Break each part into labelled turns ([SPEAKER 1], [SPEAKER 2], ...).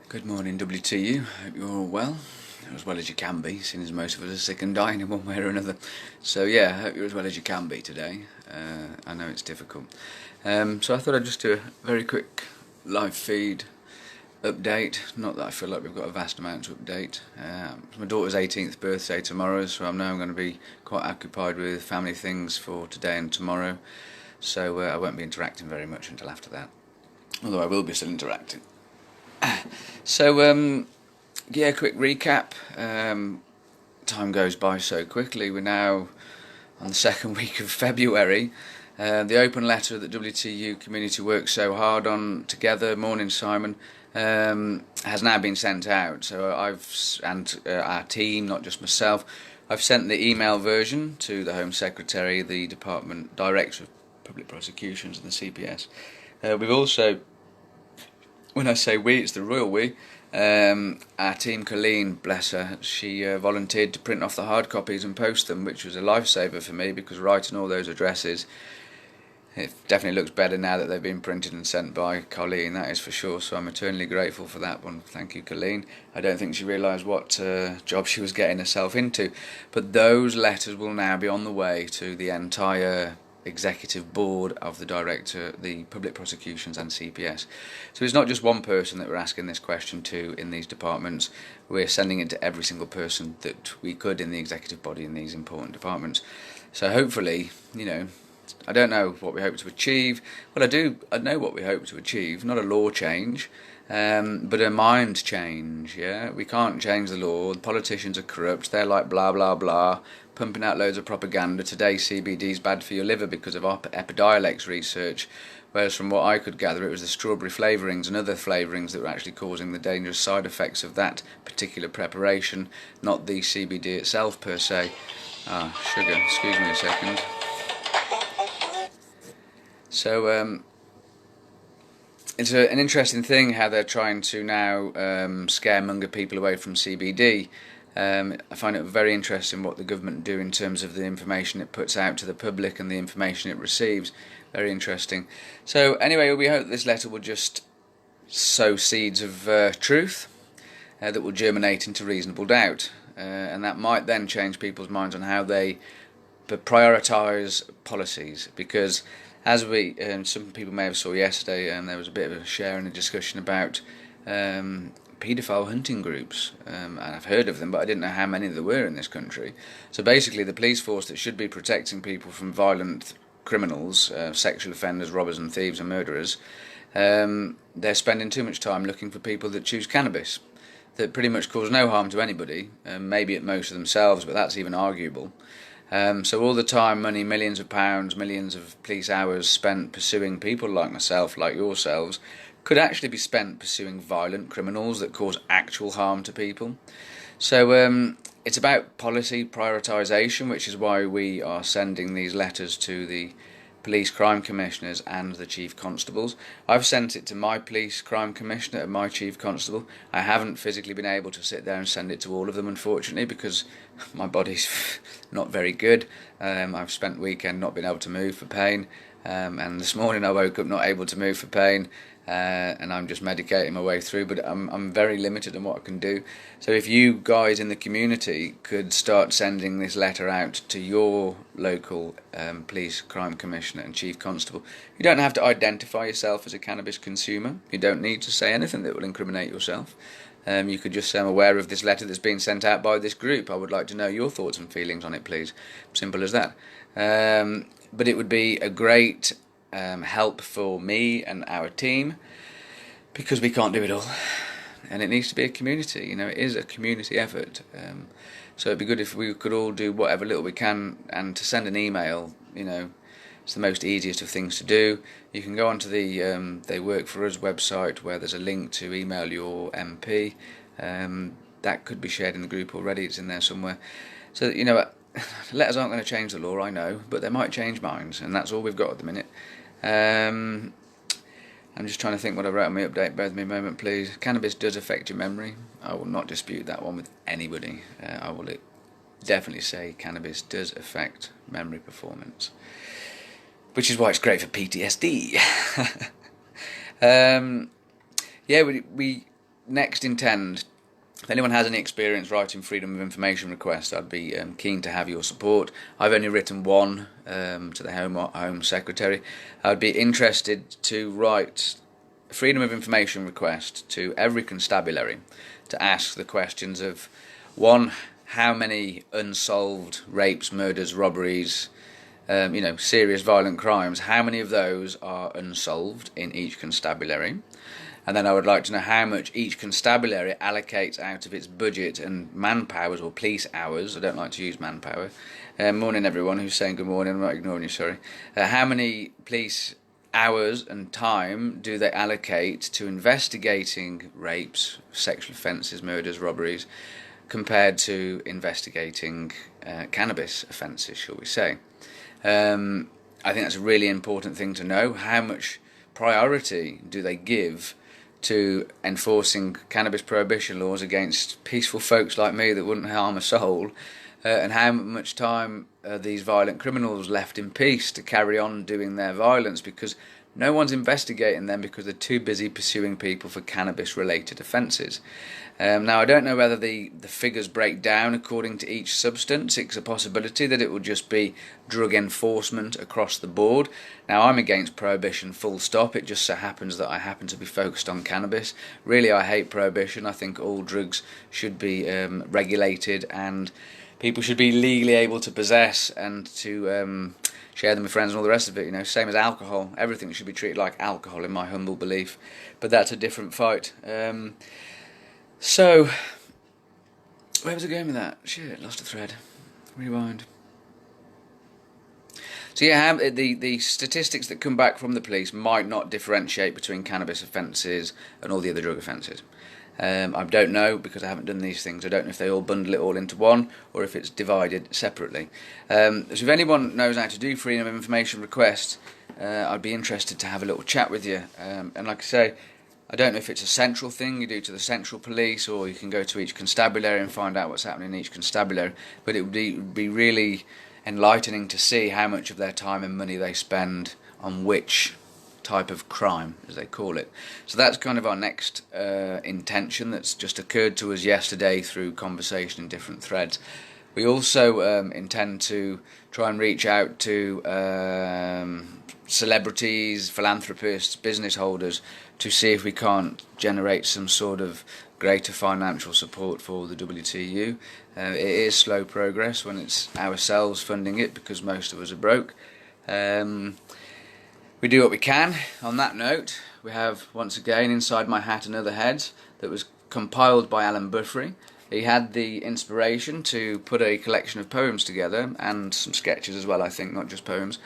[SPEAKER 1] Good morning, WTU. Hope you're all well, as well as you can be, seeing as most of us are sick and dying in one way or another. So yeah, I hope you're as well as you can be today. I know it's difficult. So I thought I'd just do a very quick live feed update. Not that I feel like we've got a vast amount to update. It's my daughter's 18th birthday tomorrow, so I'm now going to be quite occupied with family things for today and tomorrow. So I won't be interacting very much until after that. Although I will be still interacting. So, yeah, quick recap. Time goes by so quickly. We're now on the second week of February. The open letter that WTU community worked so hard on together, morning Simon, has now been sent out. So our team, not just myself, I've sent the email version to the Home Secretary, the Department Director of Public Prosecutions and the CPS. We've also, when I say we, it's the royal we. Our team, Colleen, bless her, she volunteered to print off the hard copies and post them, which was a lifesaver for me, because writing all those addresses, it definitely looks better now that they've been printed and sent by Colleen, that is for sure. So I'm eternally grateful for that one. Thank you, Colleen. I don't think she realised what job she was getting herself into. But those letters will now be on the way to the entire executive board of the director, the public prosecutions and CPS. So it's not just one person that we're asking this question to in these departments. We're sending it to every single person that we could in the executive body in these important departments. So hopefully, I don't know what we hope to achieve. Well, I know what we hope to achieve. Not a law change, but a mind change. Yeah, we can't change the law. The politicians are corrupt. They're like blah blah blah, pumping out loads of propaganda. Today CBD is bad for your liver because of Epidiolex research, whereas from what I could gather, it was the strawberry flavourings and other flavourings that were actually causing the dangerous side effects of that particular preparation, not the CBD itself per se. Sugar. Excuse me a second. So it's an interesting thing how they're trying to now scaremonger people away from CBD. I find it very interesting what the government do in terms of the information it puts out to the public and the information it receives. Very interesting. So anyway, we hope this letter will just sow seeds of truth that will germinate into reasonable doubt, and that might then change people's minds on how they prioritise policies, because as some people may have saw yesterday, there was a bit of a share and a discussion about paedophile hunting groups, and I've heard of them, but I didn't know how many there were in this country. So basically the police force that should be protecting people from violent criminals, sexual offenders, robbers and thieves and murderers, they're spending too much time looking for people that choose cannabis, that pretty much cause no harm to anybody, maybe at most of themselves, but that's even arguable. So all the time, money, millions of pounds, millions of police hours spent pursuing people like myself, like yourselves, could actually be spent pursuing violent criminals that cause actual harm to people. So it's about policy prioritisation, which is why we are sending these letters to the police crime commissioners and the chief constables. I've sent it to my police crime commissioner and my chief constable. I haven't physically been able to sit there and send it to all of them, unfortunately, because my body's not very good. I've spent the weekend not being able to move for pain, and this morning I woke up not able to move for pain, and I'm just medicating my way through, but I'm very limited in what I can do. So if you guys in the community could start sending this letter out to your local police crime commissioner and chief constable, you don't have to identify yourself as a cannabis consumer. You don't need to say anything that will incriminate yourself. You could just say, I'm aware of this letter that's been sent out by this group. I would like to know your thoughts and feelings on it, please. Simple as that. But it would be a great help for me and our team, because we can't do it all, and it needs to be a community. It is a community effort. So it'd be good if we could all do whatever little we can, and to send an email, it's the most easiest of things to do. You can go onto the They Work For Us website, where there's a link to email your MP. That could be shared in the group already. It's in there somewhere. So letters aren't going to change the law, I know, but they might change minds, and that's all we've got at the minute. I'm just trying to think what I wrote on my update. Bear with me a moment, please. Cannabis does affect your memory. I will not dispute that one with anybody. I will definitely say cannabis does affect memory performance, which is why it's great for PTSD. Yeah, we next intend, if anyone has any experience writing freedom of information requests, I'd be keen to have your support. I've only written one to the Home Secretary. I'd be interested to write a freedom of information request to every constabulary to ask the questions of, one, how many unsolved rapes, murders, robberies, serious violent crimes, how many of those are unsolved in each constabulary? And then I would like to know how much each constabulary allocates out of its budget and manpowers, or police hours. I don't like to use manpower. Morning everyone who's saying good morning, I'm not ignoring you, sorry. How many police hours and time do they allocate to investigating rapes, sexual offences, murders, robberies, compared to investigating cannabis offences, shall we say? I think that's a really important thing to know. How much priority do they give to enforcing cannabis prohibition laws against peaceful folks like me that wouldn't harm a soul, and how much time are these violent criminals left in peace to carry on doing their violence, because no one's investigating them because they're too busy pursuing people for cannabis related offences. Now I don't know whether the figures break down according to each substance. It's a possibility that it will just be drug enforcement across the board. Now I'm against prohibition full stop. It just so happens that I happen to be focused on cannabis. Really, I hate prohibition. I think all drugs should be regulated, and people should be legally able to possess and to share them with friends and all the rest of it. Same as alcohol. Everything should be treated like alcohol, in my humble belief. But that's a different fight. So, where was I going with that? Shit, lost a thread. Rewind. So yeah, the statistics that come back from the police might not differentiate between cannabis offences and all the other drug offences. I don't know, because I haven't done these things. I don't know if they all bundle it all into one or if it's divided separately. So if anyone knows how to do freedom of information requests, I'd be interested to have a little chat with you. And like I say, I don't know if it's a central thing you do to the central police, or you can go to each constabulary and find out what's happening in each constabulary, but it would be really enlightening to see how much of their time and money they spend on which type of crime, as they call it. So that's kind of our next intention that's just occurred to us yesterday through conversation in different threads. We also intend to try and reach out to celebrities, philanthropists, business holders, to see if we can't generate some sort of greater financial support for the WTU. It is slow progress when it's ourselves funding it, because most of us are broke. We do what we can. On that note, we have once again inside my hat another head that was compiled by Alan Buffrey. He had the inspiration to put a collection of poems together, and some sketches as well, I think, not just poems.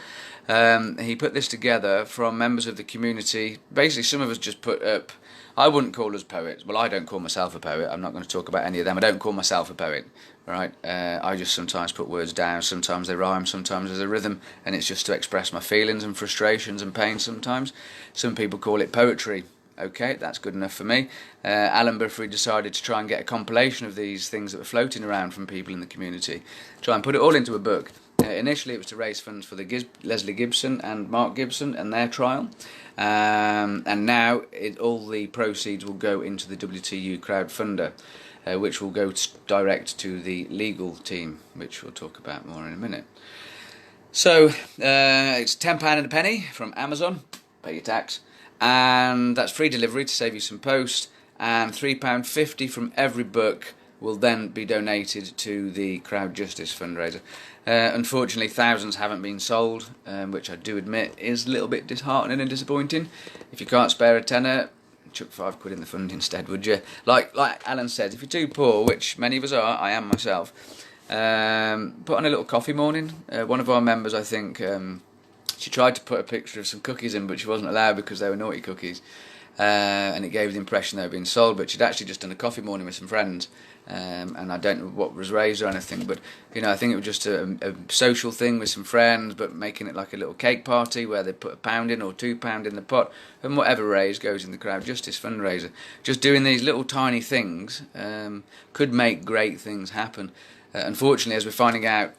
[SPEAKER 1] He put this together from members of the community. Basically, some of us just put up, I wouldn't call us poets. Well, I don't call myself a poet. I'm not going to talk about any of them. I don't call myself a poet, right? I just sometimes put words down. Sometimes they rhyme, sometimes there's a rhythm, and it's just to express my feelings and frustrations and pain sometimes. Some people call it poetry. Okay, that's good enough for me. Alan Buffrey decided to try and get a compilation of these things that were floating around from people in the community, try and put it all into a book. Initially it was to raise funds for the Leslie Gibson and Mark Gibson and their trial, and now all the proceeds will go into the WTU crowdfunder, which will go direct to the legal team, which we'll talk about more in a minute. So it's £10 and a penny from Amazon, pay your tax, and that's free delivery to save you some post, and £3.50 from every book will then be donated to the Crowd Justice fundraiser. Unfortunately, thousands haven't been sold, which I do admit is a little bit disheartening and disappointing. If you can't spare a tenner, chuck £5 in the fund instead, would you? Like Alan said, if you're too poor, which many of us are, I am myself, put on a little coffee morning. One of our members, I think, she tried to put a picture of some cookies in, but she wasn't allowed because they were naughty cookies. And it gave the impression they were being sold, but she'd actually just done a coffee morning with some friends, and I don't know what was raised or anything, but I think it was just a social thing with some friends, but making it like a little cake party where they put £1 in or £2 in the pot, and whatever raised goes in the Crowd Justice fundraiser. Just doing these little tiny things could make great things happen. Unfortunately, as we're finding out,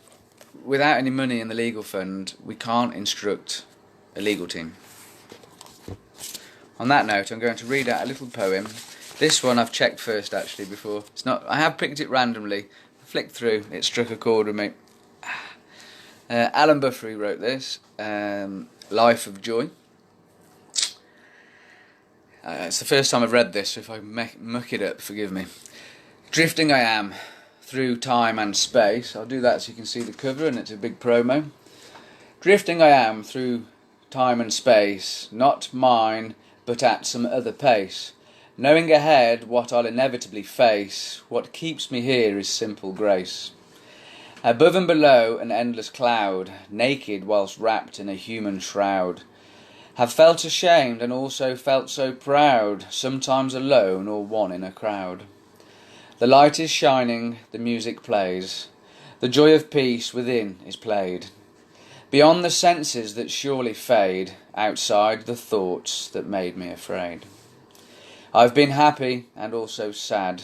[SPEAKER 1] without any money in the legal fund, we can't instruct a legal team. On that note, I'm going to read out a little poem This one I've checked first actually before. It's not. I have picked it randomly. I flicked through. It struck a chord with me. Alan Buffery wrote this. Life of Joy. It's the first time I've read this, so if I muck it up, forgive me. Drifting I am through time and space. I'll do that so you can see the cover, and it's a big promo. Drifting I am through time and space, not mine, but at some other pace. Knowing ahead what I'll inevitably face, what keeps me here is simple grace. Above and below an endless cloud, naked whilst wrapped in a human shroud. Have felt ashamed and also felt so proud, sometimes alone or one in a crowd. The light is shining, the music plays, the joy of peace within is played. Beyond the senses that surely fade, outside the thoughts that made me afraid. I've been happy and also sad,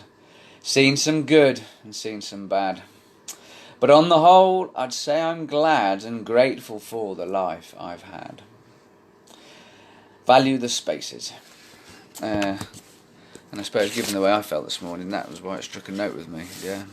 [SPEAKER 1] seen some good and seen some bad. But on the whole, I'd say I'm glad and grateful for the life I've had. Value the spaces. And I suppose, given the way I felt this morning, that was why it struck a note with me, yeah.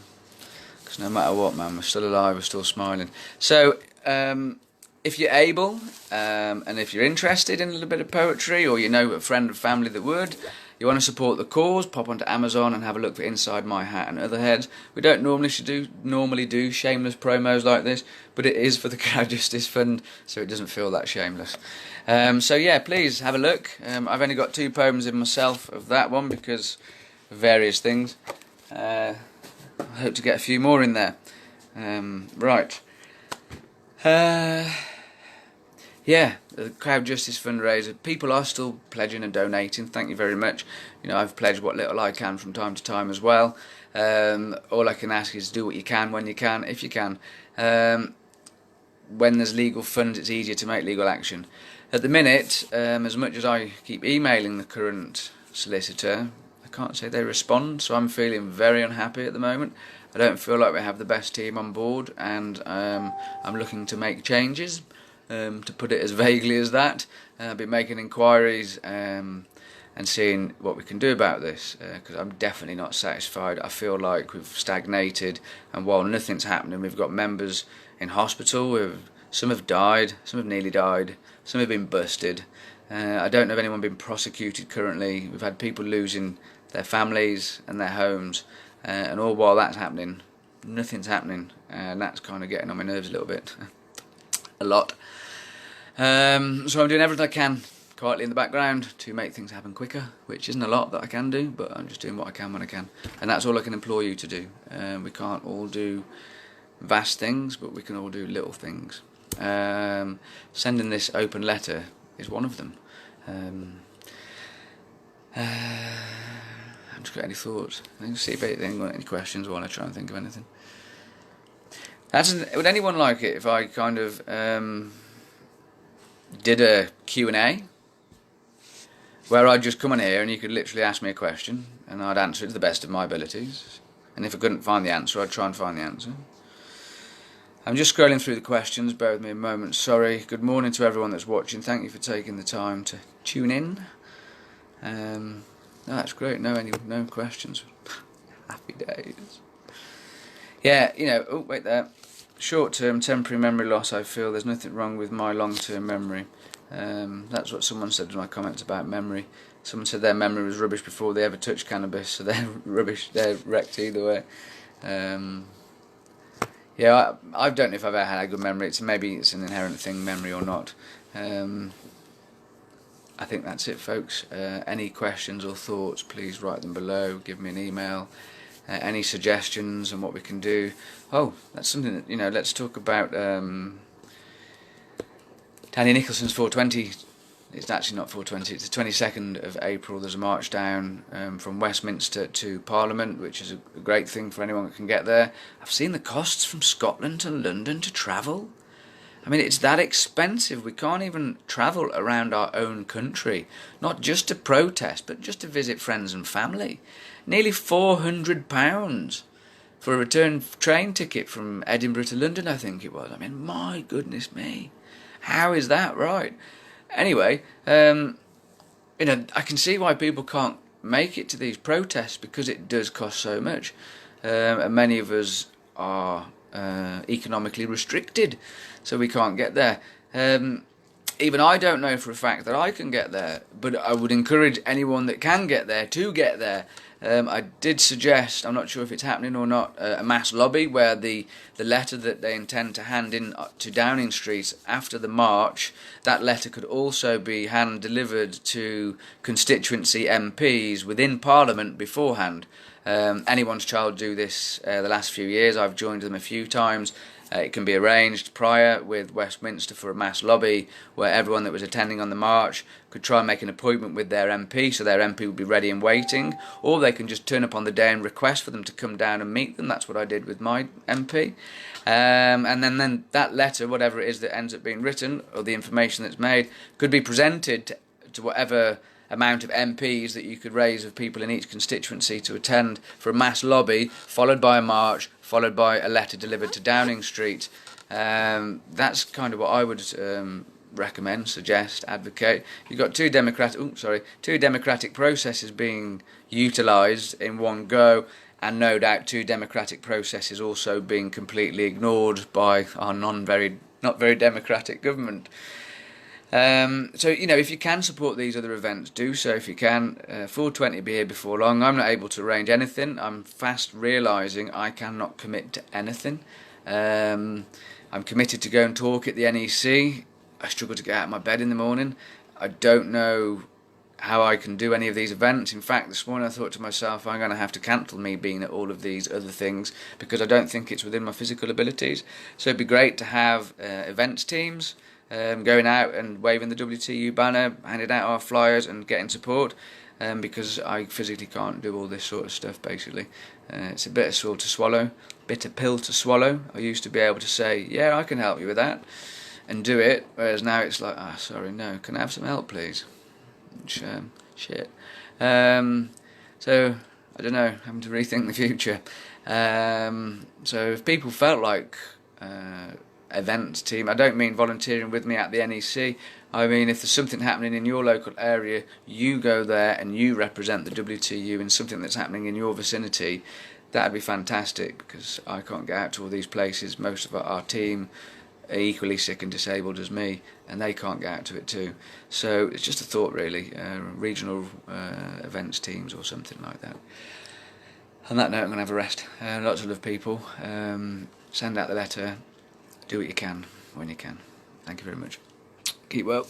[SPEAKER 1] Because no matter what, man, we're still alive, we're still smiling. So, if you're able, and if you're interested in a little bit of poetry, or you know a friend or family that would, you want to support the cause, pop onto Amazon and have a look for Inside My Hat and Other Heads. We don't normally do shameless promos like this, but it is for the Crowd Justice Fund, so it doesn't feel that shameless. So yeah, please have a look. I've only got 2 poems in myself of that one because of various things. I hope to get a few more in there. Right. Yeah, the Crowd Justice fundraiser. People are still pledging and donating. Thank you very much. You know, I've pledged what little I can from time to time as well. All I can ask is do what you can when you can, if you can. When there's legal funds, it's easier to make legal action. At the minute, as much as I keep emailing the current solicitor, I can't say they respond, so I'm feeling very unhappy at the moment. I don't feel like we have the best team on board, and I'm looking to make changes. To put it as vaguely as that, I've been making inquiries and seeing what we can do about this, because I'm definitely not satisfied. I feel like we've stagnated, and while nothing's happening, we've got members in hospital. Some have died, some have nearly died, some have been busted. I don't know of anyone being prosecuted currently. We've had people losing their families and their homes, and all while that's happening, nothing's happening, and that's kind of getting on my nerves a little bit. A lot. So I'm doing everything I can quietly in the background to make things happen quicker, which isn't a lot that I can do, but I'm just doing what I can when I can, and that's all I can implore you to do. We can't all do vast things, but we can all do little things. Sending this open letter is one of them. I've just got any thoughts. I can see if anyone got any questions while I try and think of anything. Would anyone like it if I kind of did a Q&A where I'd just come on here and you could literally ask me a question and I'd answer it to the best of my abilities, and if I couldn't find the answer, I'd try and find the answer. I'm just scrolling through the questions, bear with me a moment, sorry. Good morning to everyone that's watching, thank you for taking the time to tune in. No, that's great, no questions. Happy days. Yeah, you know, oh wait there. Short-term temporary memory loss, I feel there's nothing wrong with my long-term memory. That's what someone said in my comments about memory. Someone said their memory was rubbish before they ever touched cannabis, so they're rubbish, they're wrecked either way. Yeah, I don't know if I've ever had a good memory. Maybe it's an inherent thing, memory or not. I think that's it, folks. Any questions or thoughts, please write them below, give me an email. Any suggestions on what we can do. Oh, that's something that, you know, let's talk about Tanya Nicholson's 420. It's actually not 420, it's the 22nd of April. There's a march down from Westminster to Parliament, which is a great thing for anyone that can get there. I've seen the costs from Scotland to London to travel. I mean, it's that expensive. We can't even travel around our own country, not just to protest, but just to visit friends and family. Nearly £400 for a return train ticket from Edinburgh to London, I think it was. I mean, my goodness me. How is that right? Anyway, you know, I can see why people can't make it to these protests because it does cost so much, and many of us are economically restricted, so we can't get there. Even I don't know for a fact that I can get there, but I would encourage anyone that can get there to get there. I did suggest, I'm not sure if it's happening or not, a mass lobby where the letter that they intend to hand in to Downing Street after the march, that letter could also be hand delivered to constituency MPs within Parliament beforehand. Anyone's child do this the last few years. I've joined them a few times. It can be arranged prior with Westminster for a mass lobby where everyone that was attending on the march could try and make an appointment with their MP, so their MP would be ready and waiting, or they can just turn up on the day and request for them to come down and meet them. That's what I did with my MP. And then that letter, whatever it is that ends up being written, or the information that's made, could be presented to whatever amount of MPs that you could raise of people in each constituency to attend for a mass lobby, followed by a march, followed by a letter delivered to Downing Street. That's kind of what I would recommend, suggest, advocate. You've got two democratic processes being utilised in one go, and no doubt two democratic processes also being completely ignored by our not very democratic government. So, if you can support these other events, do so if you can. 420 will be here before long. I'm not able to arrange anything. I'm fast realising I cannot commit to anything. I'm committed to go and talk at the NEC. I struggle to get out of my bed in the morning. I don't know how I can do any of these events. In fact, this morning I thought to myself, I'm going to have to cancel me being at all of these other things because I don't think it's within my physical abilities. So it'd be great to have events teams going out and waving the WTU banner, handing out our flyers and getting support, because I physically can't do all this sort of stuff, basically. It's a bitter pill to swallow. I used to be able to say, yeah, I can help you with that, and do it, whereas now it's like, sorry, no, can I have some help, please? Shit. So, I don't know, having to rethink the future. So if people felt like events team, I don't mean volunteering with me at the NEC, I mean if there's something happening in your local area, you go there and you represent the WTU in something that's happening in your vicinity. That'd be fantastic, because I can't get out to all these places. Most of our team are equally sick and disabled as me, and they can't get out to it too. So it's just a thought, really, regional events teams or something like that. On that note, I'm going to have a rest. Lots of love, people. Send out the letter. Do what you can, when you can. Thank you very much. Keep well.